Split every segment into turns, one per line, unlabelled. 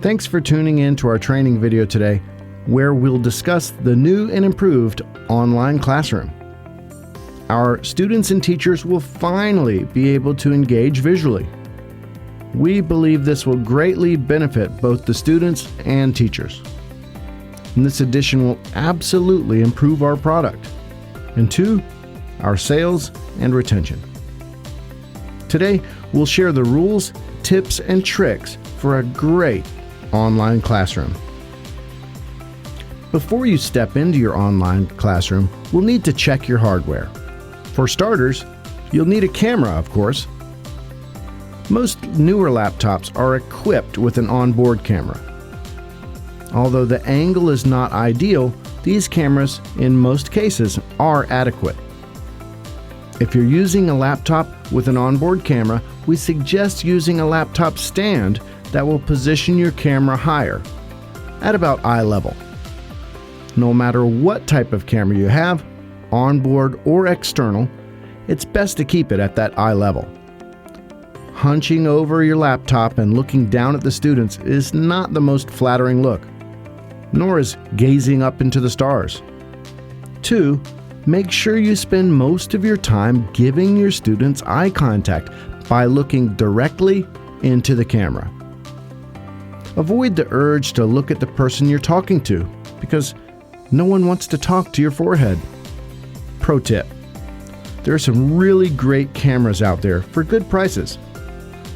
Thanks for tuning in to our training video today, where we'll discuss the new and improved online classroom. Our students and teachers will finally be able to engage visually. We believe this will greatly benefit both the students and teachers. And this addition will absolutely improve our product. And 2, our sales and retention. Today, we'll share the rules, tips, and tricks for a great online classroom. Before you step into your online classroom, we'll need to check your hardware. For starters, you'll need a camera, of course. Most newer laptops are equipped with an onboard camera. Although the angle is not ideal, these cameras, in most cases, are adequate. If you're using a laptop with an onboard camera, we suggest using a laptop stand that will position your camera higher, at about eye level. No matter what type of camera you have, onboard or external, it's best to keep it at that eye level. Hunching over your laptop and looking down at the students is not the most flattering look, nor is gazing up into the stars. 2, make sure you spend most of your time giving your students eye contact by looking directly into the camera. Avoid the urge to look at the person you're talking to, because no one wants to talk to your forehead. Pro tip: there are some really great cameras out there for good prices.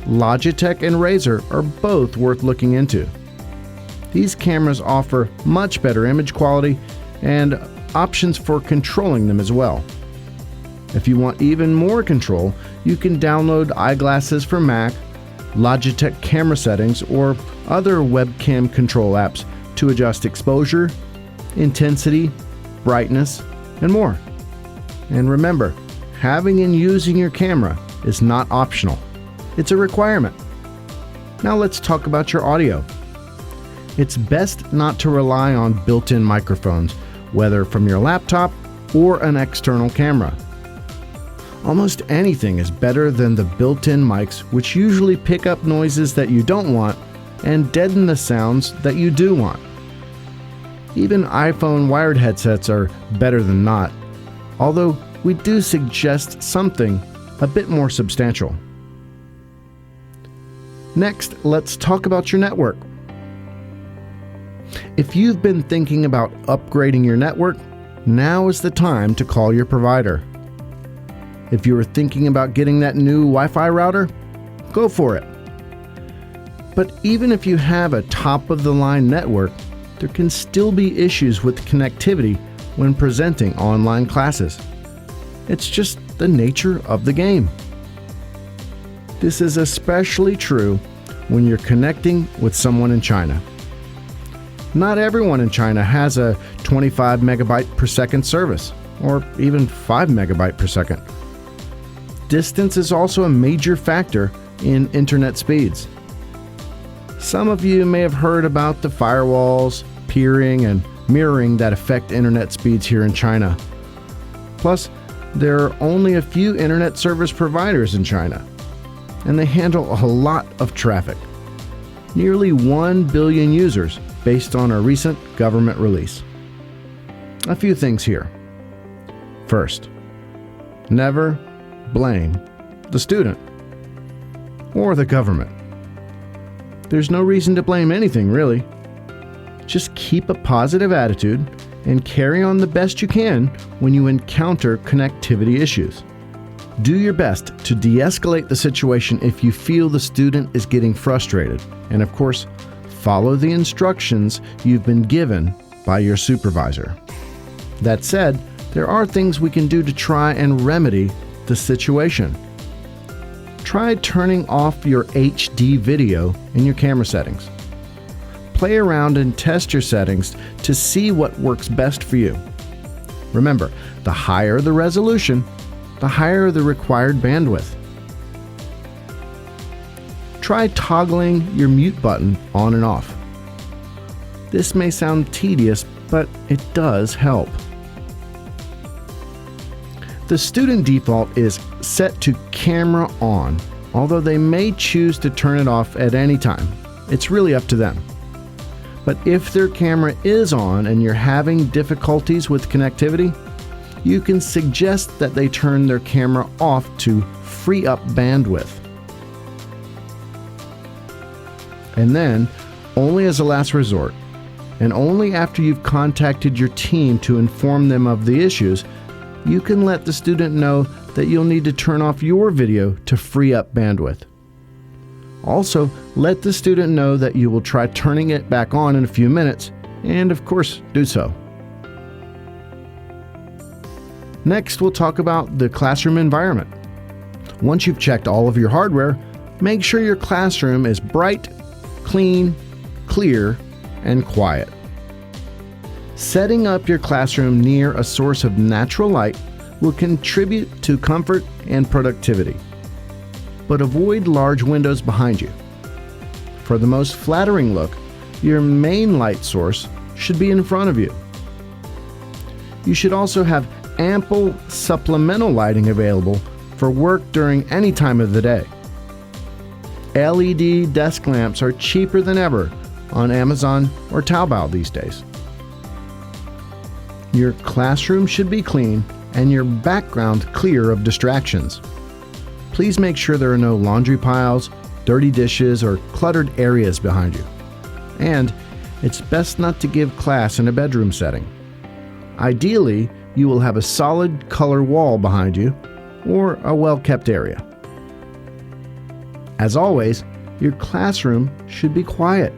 Logitech and Razer are both worth looking into. These cameras offer much better image quality and options for controlling them as well. If you want even more control, you can download eyeglasses for Mac, Logitech camera settings, or other webcam control apps to adjust exposure, intensity, brightness, and more. And remember, having and using your camera is not optional. It's a requirement. Now let's talk about your audio. It's best not to rely on built-in microphones, whether from your laptop or an external camera. Almost anything is better than the built-in mics, which usually pick up noises that you don't want and deaden the sounds that you do want. Even iPhone wired headsets are better than not, although we do suggest something a bit more substantial. Next, let's talk about your network. If you've been thinking about upgrading your network, now is the time to call your provider. If you were thinking about getting that new Wi-Fi router, go for it. But even if you have a top-of-the-line network, there can still be issues with connectivity when presenting online classes. It's just the nature of the game. This is especially true when you're connecting with someone in China. Not everyone in China has a 25 megabyte per second service, or even 5 megabyte per second. Distance is also a major factor in internet speeds. Some of you may have heard about the firewalls, peering, and mirroring that affect internet speeds here in China. Plus, there are only a few internet service providers in China, and they handle a lot of traffic. Nearly 1 billion users based on a recent government release. A few things here. First, never blame the student or the government. There's no reason to blame anything, really. Just keep a positive attitude and carry on the best you can when you encounter connectivity issues. Do your best to de-escalate the situation if you feel the student is getting frustrated, and of course, follow the instructions you've been given by your supervisor. That said, there are things we can do to try and remedy the situation. Try turning off your HD video in your camera settings. Play around and test your settings to see what works best for you. Remember, the higher the resolution, the higher the required bandwidth. Try toggling your mute button on and off. This may sound tedious, but it does help. The student default is set to camera on, although they may choose to turn it off at any time. It's really up to them. But if their camera is on and you're having difficulties with connectivity, you can suggest that they turn their camera off to free up bandwidth. And then, only as a last resort, and only after you've contacted your team to inform them of the issues, you can let the student know that you'll need to turn off your video to free up bandwidth. Also, let the student know that you will try turning it back on in a few minutes, and of course, do so. Next, we'll talk about the classroom environment. Once you've checked all of your hardware, make sure your classroom is bright, clean, clear, and quiet. Setting up your classroom near a source of natural light will contribute to comfort and productivity. But avoid large windows behind you. For the most flattering look, your main light source should be in front of you. You should also have ample supplemental lighting available for work during any time of the day. LED desk lamps are cheaper than ever on Amazon or Taobao these days. Your classroom should be clean and your background clear of distractions. Please make sure there are no laundry piles, dirty dishes, or cluttered areas behind you. And it's best not to give class in a bedroom setting. Ideally, you will have a solid color wall behind you or a well-kept area. As always, your classroom should be quiet.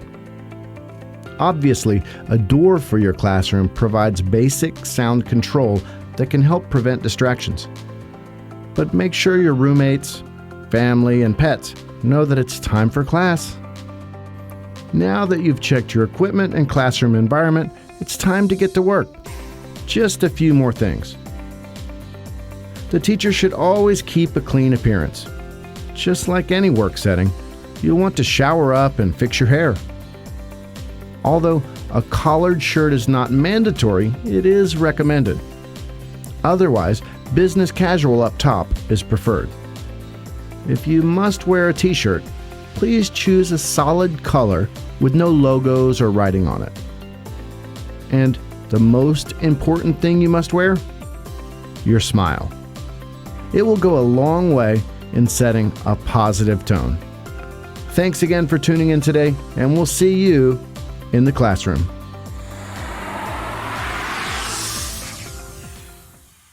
Obviously, a door for your classroom provides basic sound control that can help prevent distractions. But make sure your roommates, family, and pets know that it's time for class. Now that you've checked your equipment and classroom environment, it's time to get to work. Just a few more things. The teacher should always keep a clean appearance. Just like any work setting, you'll want to shower up and fix your hair. Although a collared shirt is not mandatory, it is recommended. Otherwise, business casual up top is preferred. If you must wear a t-shirt, please choose a solid color with no logos or writing on it. And the most important thing you must wear? Your smile. It will go a long way in setting a positive tone. Thanks again for tuning in today, and we'll see you in the classroom.